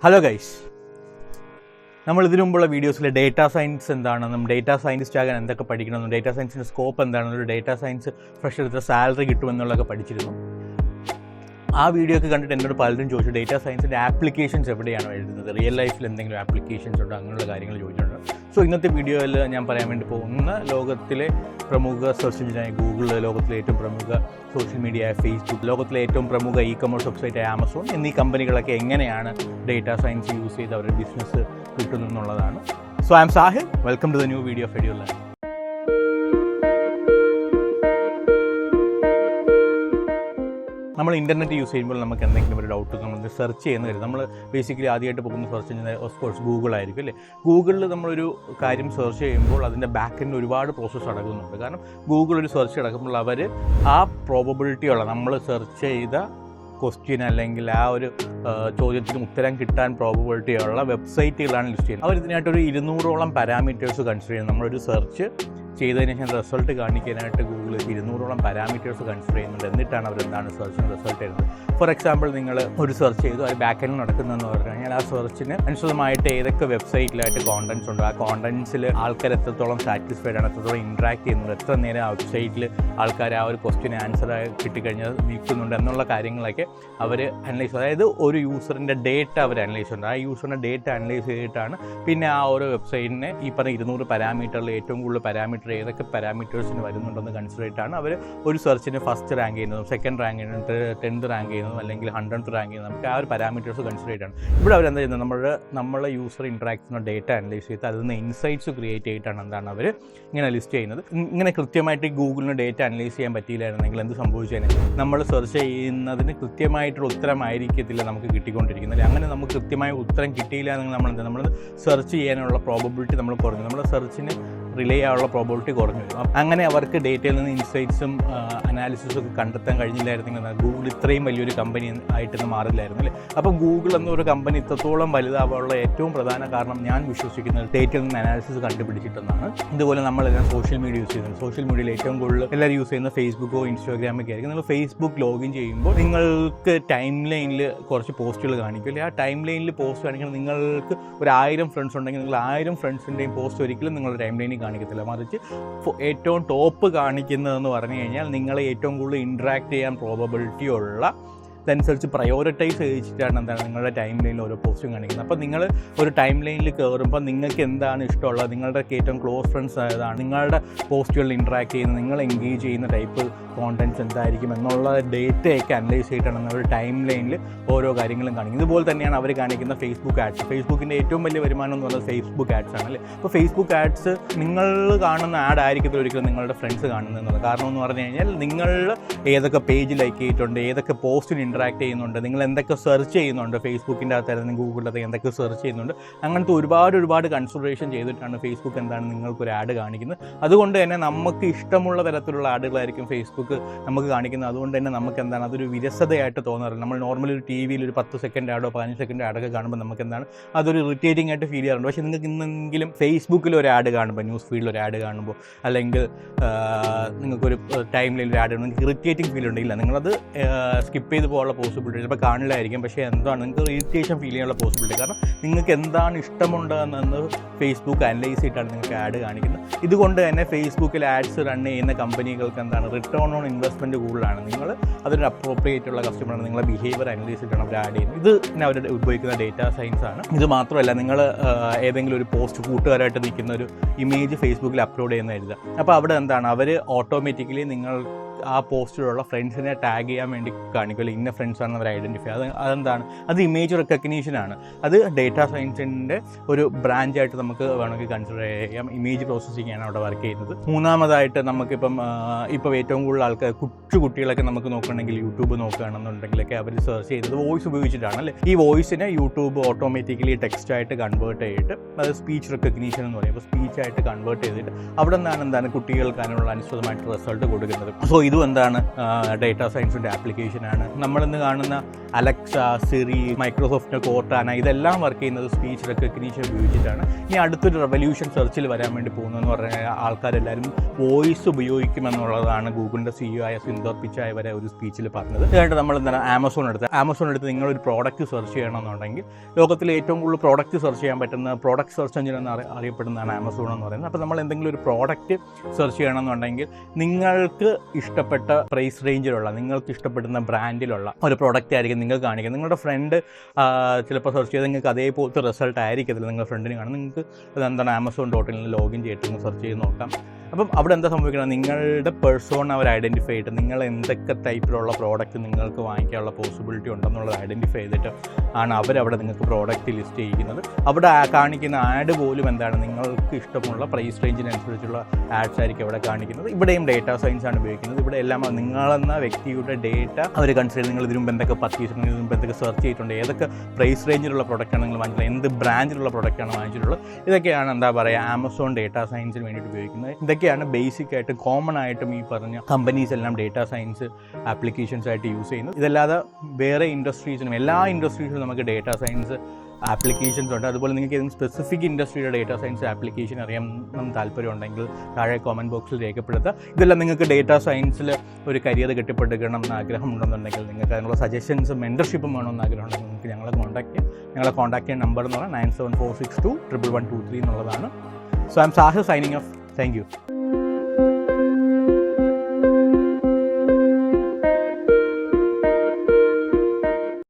Hello guys, നമ്മൾ ഇതിനു മുമ്പുള്ള വീഡിയോസിൽ ഡേറ്റാ സയൻസ് എന്താണെന്നും ഡേറ്റാ സയൻറ്റിസ്റ്റ് ആകാൻ എന്തൊക്കെ പഠിക്കണമെന്നും ഡേറ്റാ സയൻസിൻ്റെ സ്കോപ്പ് എന്താണെന്നും ഒരു ഡേറ്റാ സയൻസ് ഫ്രഷ് എടുത്ത സാലറി കിട്ടുമെന്നുള്ളതൊക്കെ പഠിച്ചിരുന്നു. ആ വീഡിയോ ഒക്കെ കണ്ടിട്ട് എന്നോട് പലരും ചോദിച്ചു ഡേറ്റാ സയൻസിൻ്റെ ആപ്ലിക്കേഷൻസ് എവിടെയാണ് എഴുതുന്നത്, റിയൽ ലൈഫിൽ എന്തെങ്കിലും ആപ്ലിക്കേഷൻസ് ഉണ്ടോ, അങ്ങനെയുള്ള കാര്യങ്ങൾ ചോദിച്ചിട്ടുണ്ട്. സോ ഇന്നത്തെ വീഡിയോയിൽ ഞാൻ പറയാൻ വേണ്ടി പോകുന്ന ലോകത്തിലെ പ്രമുഖ സെർച്ച് എഞ്ചിനായ ഗൂഗിൾ, ലോകത്തിലെ ഏറ്റവും പ്രമുഖ സോഷ്യൽ മീഡിയ ആയ ഫേസ്ബുക്ക്, ലോകത്തിലെ ഏറ്റവും പ്രമുഖ ഇ-കൊമേഴ്സ് വെബ്സൈറ്റ് ആമസോൺ എന്നീ കമ്പനികളൊക്കെ എങ്ങനെയാണ് ഡേറ്റാ സയൻസ് യൂസ് ചെയ്ത് അവരുടെ ബിസിനസ് കിട്ടുന്നു എന്നുള്ളതാണ്. So I M Sahil, welcome to the new video of Edure. നമ്മൾ ഇൻ്റർനെറ്റ് യൂസ് ചെയ്യുമ്പോൾ നമുക്ക് എന്തെങ്കിലും ഒരു ഡൗട്ട് നമ്മൾ സെർച്ച് ചെയ്യുന്ന കാര്യം നമ്മൾ ബേസിക്കലി ആദ്യമായിട്ട് പോകുന്ന സെർച്ച് ചെയ്യുന്നത് ഓഫ്കോഴ്സ് ഗൂഗിൾ ആയിരിക്കും അല്ലേ. ഗൂഗിളിൽ നമ്മളൊരു കാര്യം സെർച്ച് ചെയ്യുമ്പോൾ അതിൻ്റെ ബാക്ക് എൻഡ് ഒരുപാട് പ്രോസസ്സ് നടക്കുന്നുണ്ട്. കാരണം ഗൂഗിൾ ഒരു സെർച്ച് നടക്കുമ്പോൾ അവർ ആ പ്രോബബിലിറ്റിയുള്ള നമ്മൾ സെർച്ച് ചെയ്ത ക്വസ്റ്റ്യൻ അല്ലെങ്കിൽ ആ ഒരു ചോദ്യത്തിന് ഉത്തരം കിട്ടാൻ പ്രോബബിലിറ്റിയുള്ള വെബ്സൈറ്റുകളാണ് ലിസ്റ്റ് ചെയ്യുന്നത്. അവർ ഇതിനായിട്ടൊരു 200ഓളം പാരാമീറ്റേഴ്സ് കൺസിഡർ ചെയ്യുന്നു. നമ്മളൊരു സെർച്ച് ചെയ്തതിന് ശേഷം റിസൾട്ട് കാണിക്കാനായിട്ട് ഗൂഗിൾ 200ഓളം പാരാമീറ്റേഴ്സ് കൺസിഡർ ചെയ്യുന്നുണ്ട്. എന്നിട്ടാണ് അവരെന്താണ് സെർച്ചിന് റിസൾട്ട് ചെയ്യുന്നത്. ഫോർ എക്സാമ്പിൾ, നിങ്ങൾ ഒരു സെർച്ച് ചെയ്തു, അത് ബാക്ക് എൻഡിൽ നടക്കുന്നതെന്ന് പറഞ്ഞു കഴിഞ്ഞാൽ ആ സെർച്ചിന് അനുസൃതമായിട്ട് ഏതൊക്കെ വെബ്സൈറ്റിലായിട്ട് കോണ്ടൻറ്റ്സ് ഉണ്ട്, ആ കോണ്ടൻറ്റ്സിൽ ആൾക്കാർ എത്രത്തോളം സാറ്റിസ്ഫൈഡ് ആണ്, എത്രത്തോളം ഇൻട്രാക്ട് ചെയ്യുന്നുണ്ട്, എത്ര നേരം ആ വെബ്സൈറ്റിൽ ആൾക്കാർ ആ ഒരു ക്വസ്റ്റ്യൻ ആൻസർ കിട്ടിക്കഴിഞ്ഞാൽ നിൽക്കുന്നുണ്ട് എന്നുള്ള കാര്യങ്ങളൊക്കെ അവർ അനലൈസ് ചെയ്യും. അതായത് ഒരു യൂസറിൻ്റെ ഡേറ്റ അവർ അനലൈസ് ചെയ്യുന്നുണ്ട്. ആ യൂസറിൻ്റെ ഡേറ്റ അനലൈസ് ചെയ്തിട്ടാണ് പിന്നെ ആ ഓരോ വെബ്സൈറ്റിനെ ഈ പറഞ്ഞ 200 പാരാമീറ്ററിൽ ഏറ്റവും കൂടുതൽ പാരാമീറ്റർ ഏതൊക്കെ പാരാമീറ്റേഴ്സിന് വരുന്നുണ്ടെന്ന് കൺസിഡർ ചെയ്തിട്ടാണ് അവർ ഒരു സെർച്ചിന് ഫസ്റ്റ് റാങ്ക് ചെയ്യുന്നതും സെക്കൻഡ് റാങ്ക് ചെയ്യുന്നതും 10th റാങ്ക് ചെയ്യുന്നതും അല്ലെങ്കിൽ 100th റാങ്ക് ചെയ്യുന്നതും നമുക്ക് ആ ഒരു പാരാമീറ്റേഴ്സ് കൺസിഡർ ചെയ്തിട്ടാണ്. ഇവിടെ അവരെന്താ ചെയ്യുന്നത്, നമ്മളെ യൂസർ ഇൻട്രാക്ട് ചെയ്യുന്ന ഡേറ്റ അനലൈസ് ചെയ്ത് അതിൽ നിന്ന് ഇൻസൈറ്റ്സ് ക്രിയേറ്റ് ചെയ്തിട്ടാണ് എന്താണ് അവർ ഇങ്ങനെ ലിസ്റ്റ് ചെയ്യുന്നത്. ഇങ്ങനെ കൃത്യമായിട്ട് ഗൂഗിളിന് ഡേറ്റ അനലൈസ് ചെയ്യാൻ പറ്റിയില്ലായിരുന്നെങ്കിൽ എന്ത് സംഭവിച്ചേനെ, നമ്മൾ സെർച്ച് ചെയ്യുന്നതിന് കൃത്യമായിട്ടൊരു ഉത്തരമായിരിക്കത്തില്ല നമുക്ക് കിട്ടിക്കൊണ്ടിരിക്കുന്നത്. അങ്ങനെ നമുക്ക് കൃത്യമായ ഉത്തരം കിട്ടിയില്ല എന്നെങ്കിൽ നമ്മൾ സെർച്ച് ചെയ്യാനുള്ള പ്രോബബിലിറ്റി നമ്മൾ കുറഞ്ഞു, നമ്മുടെ സെർച്ചിന് റിലേ ചെയ്യാനുള്ള പ്രോബിലിറ്റി കുറഞ്ഞു വരും. അങ്ങനെ അവർക്ക് ഡേറ്റയിൽ നിന്ന് ഇൻസൈറ്റ്സും അനാലിസിസും ഒക്കെ കണ്ടെത്താൻ കഴിഞ്ഞില്ലായിരുന്നെങ്കിൽ ഗൂഗിൾ ഇത്രയും വലിയൊരു കമ്പനി ആയിട്ടൊന്നും മാറില്ലായിരുന്നു അല്ലേ. അപ്പോൾ ഗൂഗിൾ എന്നൊരു കമ്പനി ഇത്രത്തോളം വലുതാവാനുള്ള ഏറ്റവും പ്രധാന കാരണം ഞാൻ വിശ്വസിക്കുന്നത് ഡേറ്റയിൽ നിന്ന് അനാലിസിസ് കണ്ടുപിടിച്ചിട്ടെന്നാണ്. ഇതുപോലെ നമ്മളെല്ലാം സോഷ്യൽ മീഡിയ യൂസ് ചെയ്യുന്നത്. സോഷ്യൽ മീഡിയയിൽ ഏറ്റവും കൂടുതൽ എല്ലാവരും യൂസ് ചെയ്യുന്നത് ഫേസ്ബുക്കോ ഇൻസ്റ്റാഗ്രാമൊക്കെ ആയിരിക്കും. നിങ്ങൾ ഫേസ്ബുക്ക് ലോഗിൻ ചെയ്യുമ്പോൾ നിങ്ങൾക്ക് ടൈം ലൈനിൽ കുറച്ച് പോസ്റ്റുകൾ കാണിക്കും അല്ലേ. ആ ടൈം ലൈനിൽ പോസ്റ്റ് കാണിക്കണം. നിങ്ങൾക്ക് ഒരു 1000 ഫ്രണ്ട്സ് ഉണ്ടെങ്കിൽ നിങ്ങൾ 1000 ഫ്രണ്ട്സിൻ്റെയും പോസ്റ്റ് ഒരിക്കലും നിങ്ങളുടെ ടൈം ലൈനിൽ കാണിക്കത്തില്ല. മറിച്ച് ഏറ്റവും ടോപ്പ് കാണിക്കുന്നതെന്ന് പറഞ്ഞു കഴിഞ്ഞാൽ നിങ്ങളെ ഏറ്റവും കൂടുതൽ ഇൻട്രാക്ട് ചെയ്യാൻ പ്രോബബിലിറ്റി ഉള്ള അതനുസരിച്ച് പ്രയോറിറ്റൈസ് ചെയ്തിട്ടാണ് എന്താണ് നിങ്ങളുടെ ടൈം ലൈനിൽ ഓരോ പോസ്റ്റും കാണിക്കുന്നത്. അപ്പോൾ നിങ്ങൾ ഒരു ടൈം ലൈനിൽ കയറുമ്പോൾ നിങ്ങൾക്ക് എന്താണ് ഇഷ്ടമുള്ളത്, നിങ്ങളുടെ ഏറ്റവും ക്ലോസ് ഫ്രണ്ട്സ് ഏതാണ്, നിങ്ങളുടെ പോസ്റ്റുകളിൽ ഇൻട്രാക്ട് ചെയ്യുന്ന, നിങ്ങൾ എൻഗേജ് ചെയ്യുന്ന ടൈപ്പ് കോണ്ടൻറ്റ്സ് എന്തായിരിക്കും എന്നുള്ള ഡേറ്റയൊക്കെ അനലൈസ് ചെയ്തിട്ടാണ് അവർ ടൈം ലൈനിൽ ഓരോ കാര്യങ്ങളും കാണിക്കുന്നത്. ഇതുപോലെ തന്നെയാണ് അവർ കാണിക്കുന്ന ഫേസ്ബുക്ക് ആഡ്സ്. ഫേസ്ബുക്കിൻ്റെ ഏറ്റവും വലിയ വരുമാനം എന്ന് പറയുന്നത് ഫേസ്ബുക്ക് ആഡ്സ് ആണ് അല്ലേ. അപ്പോൾ ഫേസ്ബുക്ക് ആഡ്സ് നിങ്ങൾ കാണുന്ന ആഡ് ആയിരിക്കത്തില്ല ഒരിക്കലും നിങ്ങളുടെ ഫ്രണ്ട്സ് കാണുന്നത്. കാരണം എന്ന് പറഞ്ഞു കഴിഞ്ഞാൽ നിങ്ങൾ ഏതൊക്കെ പേജ് ലൈക്ക് ചെയ്തിട്ടുണ്ട്, ഏതൊക്കെ പോസ്റ്റിന് ഇൻട്രാക്ട് ചെയ്യുന്നുണ്ട്, നിങ്ങൾ എന്തൊക്കെ സെർച്ച് ചെയ്യുന്നുണ്ട്, ഫേസ്ബുക്കിൻ്റെ അകത്തായിരുന്നു ഗൂഗിളിൻ്റെ അകത്ത് എന്തൊക്കെ സെർച്ച് ചെയ്യുന്നുണ്ട്, അങ്ങനത്തെ ഒരുപാട് കൺസിഡറേഷൻ ചെയ്തിട്ടാണ് ഫേസ്ബുക്ക് എന്താണ് നിങ്ങൾക്കൊരു ആഡ് കാണിക്കുന്നത്. അതുകൊണ്ട് തന്നെ നമുക്ക് ഇഷ്ടമുള്ള തരത്തിലുള്ള ആഡുകളായിരിക്കും ഫേസ്ബുക്ക് നമുക്ക് കാണിക്കുന്നത്. അതുകൊണ്ട് തന്നെ നമുക്ക് എന്താണ് അതൊരു വിരസതയായിട്ട് തോന്നാറില്ല. നമ്മൾ നോർമലി ഒരു ടി വിയിൽ ഒരു 10 സെക്കൻഡ് ആഡോ 15 സെക്കൻഡ് ആഡൊക്കെ കാണുമ്പോൾ നമുക്ക് എന്താണ് അതൊരു ഇറിറ്റേറ്റിംഗ് ആയിട്ട് ഫീൽ ചെയ്യാറുണ്ട്. പക്ഷേ നിങ്ങൾക്ക് ഇന്നെങ്കിലും ഫേസ്ബുക്കിൽ ഒരു ആഡ് കാണുമ്പോൾ, ന്യൂസ് ഫീഡിൽ ഒരു ആഡ് കാണുമ്പോൾ, അല്ലെങ്കിൽ നിങ്ങൾക്കൊരു ടൈം ലൈനിൽ ഒരു ആഡ് കാണുമ്പോൾ നിങ്ങൾക്ക് ഇറിറ്റേറ്റിംഗ് ഫീൽ ഉണ്ടെങ്കില്ല, നിങ്ങളത് സ്കിപ്പ് ചെയ്ത് പോകാനുള്ള പോസിബിലിറ്റി ചിലപ്പോൾ കാണില്ലായിരിക്കും. പക്ഷേ എന്താണ് നിങ്ങൾക്ക് ഇറിറ്റേഷൻ ഫീൽ ചെയ്യാനുള്ള പോസിബിലിറ്റി. കാരണം നിങ്ങൾക്ക് എന്താണ് ഇഷ്ടമുണ്ടെന്ന് ഫേസ്ബുക്ക് അനലൈസ് ചെയ്തിട്ടാണ് നിങ്ങൾക്ക് ആഡ് കാണിക്കുന്നത്. ഇതുകൊണ്ട് തന്നെ ഫേസ്ബുക്കിൽ ആഡ്സ് റൺ ചെയ്യുന്ന കമ്പനികൾക്ക് എന്താണ് റിട്ടേൺ ഓൺ ഇൻവെസ്റ്റ്മെൻറ്റ് കൂടുതലാണ്. നിങ്ങൾ അതൊരു അപ്രോപ്രിയേറ്റ് ഉള്ള കസ്റ്റമറാണ്, നിങ്ങളെ ബിഹേവിയർ അനലൈസ് ചെയ്തിട്ടാണ് അവർ ആഡ് ചെയ്യുന്നത്. ഇത് തന്നെ അവർ ഉപയോഗിക്കുന്ന ഡേറ്റാ സയൻസ് ആണ്. ഇത് മാത്രമല്ല, നിങ്ങൾ ഏതെങ്കിലും ഒരു പോസ്റ്റ് കൂട്ടുകാരായിട്ട് നിൽക്കുന്ന ഒരു ഇമേജ് ഫേസ്ബുക്കിൽ അപ്ലോഡ് ചെയ്യുന്ന എഴുതുക. അപ്പോൾ അവിടെ എന്താണ് അവർ ഓട്ടോമാറ്റിക്കലി നിങ്ങൾ ആ പോസ്റ്റിലുള്ള ഫ്രണ്ട്സിനെ ടാഗ് ചെയ്യാൻ വേണ്ടി കാണിക്കുമല്ലോ, ഇന്ന ഫ്രണ്ട്സാണെന്ന് അവർ ഐഡൻറ്റിഫൈ. അതെന്താണ്, അത് ഇമേജ് റെക്കഗ്നീഷനാണ്. അത് ഡേറ്റാ സയൻസിൻ്റെ ഒരു ബ്രാഞ്ചായിട്ട് നമുക്ക് വേണമെങ്കിൽ കൺസിഡർ ചെയ്യാം. ഇമേജ് പ്രോസസ്സിംഗ് ആണ് അവിടെ വർക്ക് ചെയ്യുന്നത്. മൂന്നാമതായിട്ട് നമുക്കിപ്പം ഏറ്റവും കൂടുതൽ ആൾക്കാർ കുട്ടികളൊക്കെ നമുക്ക് നോക്കുകയാണെങ്കിൽ യൂട്യൂബ് നോക്കുകയാണെന്നുണ്ടെങ്കിലൊക്കെ അവർ സെർച്ച് ചെയ്യുന്നത് വോയിസ് ഉപയോഗിച്ചിട്ടാണ് അല്ലേ. ഈ വോയിസിനെ യൂട്യൂബ് ഓട്ടോമാറ്റിക്കലി ടെക്സ്റ്റായിട്ട് കൺവേർട്ട് ചെയ്തിട്ട്, അത് സ്പീച്ച് റെക്കഗ്നീഷൻ എന്ന് പറയും, അപ്പോൾ സ്പീച്ചായിട്ട് കൺവേർട്ട് ചെയ്തിട്ട് അവിടെ നിന്നാണ് എന്താണ് കുട്ടികൾക്ക് അതിനുള്ള അനുസൃതമായിട്ട് റിസൾട്ട് കൊടുക്കുന്നത്. സോ ഇത് ഇതും എന്താണ് ഡേറ്റാ സയൻസിൻ്റെ ആപ്ലിക്കേഷനാണ്. നമ്മളിന്ന് കാണുന്ന അലക്സ, സിറി, മൈക്രോസോഫ്റ്റ് കോർട്ടാന ഇതെല്ലാം വർക്ക് ചെയ്യുന്നത് സ്പീച്ച് റെക്കഗ്നീഷൻ ഉപയോഗിച്ചിട്ടാണ്. ഇനി അടുത്തൊരു റെവല്യൂഷൻ സെർച്ചിൽ വരാൻ വേണ്ടി പോകുന്നതെന്ന് പറഞ്ഞാൽ ആൾക്കാരെല്ലാവരും വോയിസ് ഉപയോഗിക്കുമെന്നുള്ളതാണ് ഗൂഗിളിൻ്റെ CEO ആയ സുന്ദർ പിച്ചായ് വരെ ഒരു സ്പീച്ചിൽ പറഞ്ഞത്. ഇതായിട്ട് നമ്മൾ എന്താണ് ആമസോൺ എടുത്ത് നിങ്ങളൊരു പ്രോഡക്റ്റ് സെർച്ച് ചെയ്യണമെന്നുണ്ടെങ്കിൽ ലോകത്തിലെ ഏറ്റവും കൂടുതൽ പ്രോഡക്റ്റ് സെർച്ച് ചെയ്യാൻ പറ്റുന്ന പ്രോഡക്റ്റ് സെർച്ച് എഞ്ചിൻ എന്ന് അറിയപ്പെടുന്നതാണ് ആമസോൺ എന്ന് പറയുന്നത്. അപ്പോൾ നമ്മൾ എന്തെങ്കിലും ഒരു പ്രോഡക്റ്റ് സെർച്ച് ചെയ്യണമെന്നുണ്ടെങ്കിൽ നിങ്ങൾക്ക് ഇഷ്ടപ്പെട്ട പ്രൈസ് റേഞ്ചിലുള്ള, നിങ്ങൾക്ക് ഇഷ്ടപ്പെടുന്ന ബ്രാൻഡിലുള്ള ഒരു പ്രോഡക്റ്റ് ആയിരിക്കും നിങ്ങൾ കാണിക്കുന്നത്. നിങ്ങളുടെ ഫ്രണ്ട് ചിലപ്പോൾ സെർച്ച് ചെയ്ത് നിങ്ങൾക്ക് അതേപോലത്തെ റിസൾട്ട് ആയിരിക്കത്തില്ല നിങ്ങളുടെ ഫ്രണ്ടിന് കാണും. നിങ്ങൾക്ക് അതെന്താണ് amazon.in ലോഗിൻ ചെയ്തിട്ട് സെർച്ച് ചെയ്ത് നോക്കാം. അപ്പം അവിടെ എന്താ സംഭവിക്കുന്നത്, നിങ്ങളുടെ പേഴ്സോൺ അവർ ഐഡൻറ്റിഫൈ ചെയ്തിട്ട് നിങ്ങൾ എന്തൊക്കെ ടൈപ്പിലുള്ള പ്രോഡക്റ്റ് നിങ്ങൾക്ക് വാങ്ങിക്കാനുള്ള പോസിബിലിറ്റി ഉണ്ടെന്നുള്ളത് ഐഡൻറ്റിഫൈ ചെയ്തിട്ട് ആണ് അവരവിടെ നിങ്ങൾക്ക് പ്രോഡക്റ്റ് ലിസ്റ്റ് ചെയ്യിക്കുന്നത്. അവിടെ കാണിക്കുന്ന ആഡ് പോലും എന്താണ് നിങ്ങൾക്ക് ഇഷ്ടമുള്ള പ്രൈസ് റേഞ്ചിനനുസരിച്ചുള്ള ആഡ്സ് ആയിരിക്കും അവിടെ കാണിക്കുന്നത്. ഇവിടെയും ഡേറ്റാ സയൻസ് ആണ് ഉപയോഗിക്കുന്നത്. ഇവിടെ എല്ലാം നിങ്ങളെന്ന വ്യക്തിയുടെ ഡേറ്റ അവർ കൺസിഡർ ചെയ്ത് നിങ്ങൾ ഇതിനു മുമ്പ് എന്തൊക്കെ പർച്ചേസ് ചെയ്തിട്ടുണ്ട്, ഇതിനു മുമ്പ് എന്തൊക്കെ സെർച്ച് ചെയ്തിട്ടുണ്ട്, ഏതൊക്കെ പ്രൈസ് റേഞ്ചിലുള്ള പ്രൊഡക്റ്റാണ് നിങ്ങൾ വാങ്ങിച്ചിട്ടുള്ളത്, എന്ത് ബ്രാൻഡിലുള്ള പ്രൊഡക്റ്റാണ് വാങ്ങിച്ചിട്ടുള്ളത്, ഇതൊക്കെയാണ് എന്താ പറയുക ആമസോൺ ഡേറ്റാ സയൻസിന് വേണ്ടിയിട്ട് ഉപയോഗിക്കുന്നത്. ഇതൊക്കെയാണ് ബേസിക് ആയിട്ട് കോമൺ ആയിട്ടും ഈ പറഞ്ഞ കമ്പനീസ് എല്ലാം ഡേറ്റാ സയൻസ് ആപ്ലിക്കേഷൻസ് ആയിട്ട് യൂസ് ചെയ്യുന്നത്. ഇതല്ലാതെ വേറെ ഇൻഡസ്ട്രീസിനും എല്ലാ ഇൻഡസ്ട്രീസിലും നമുക്ക് ഡേറ്റാ സയൻസ് ആപ്ലിക്കേഷൻസ് ഉണ്ട്. അതുപോലെ നിങ്ങൾക്ക് ഏതെങ്കിലും സ്പെസിഫിക് ഇൻഡസ്ട്രിയുടെ ഡേറ്റാ സയൻസ് ആപ്ലിക്കേഷൻ അറിയാൻ താല്പര്യം ഉണ്ടെങ്കിൽ താഴെ കോമൻറ്റ് ബോക്സിൽ രേഖപ്പെടുത്തുക. ഇതെല്ലാം നിങ്ങൾക്ക് ഡേറ്റാ സയൻസിൽ ഒരു കരിയർ കെട്ടിപ്പടുക്കണം എന്ന് ആഗ്രഹം ഉണ്ടെന്നുണ്ടെങ്കിൽ, നിങ്ങൾക്ക് അതിനുള്ള സജഷൻസും മെൻറ്റർഷിപ്പും വേണമെന്ന് ആഗ്രഹം ഉണ്ടെങ്കിൽ നിങ്ങൾക്ക് ഞങ്ങളെ കോൺടാക്ട് ചെയ്യാൻ നമ്പർ എന്ന് പറഞ്ഞാൽ 9746211123 എന്നുള്ളതാണ്. So I am Sahir signing off. Thank U.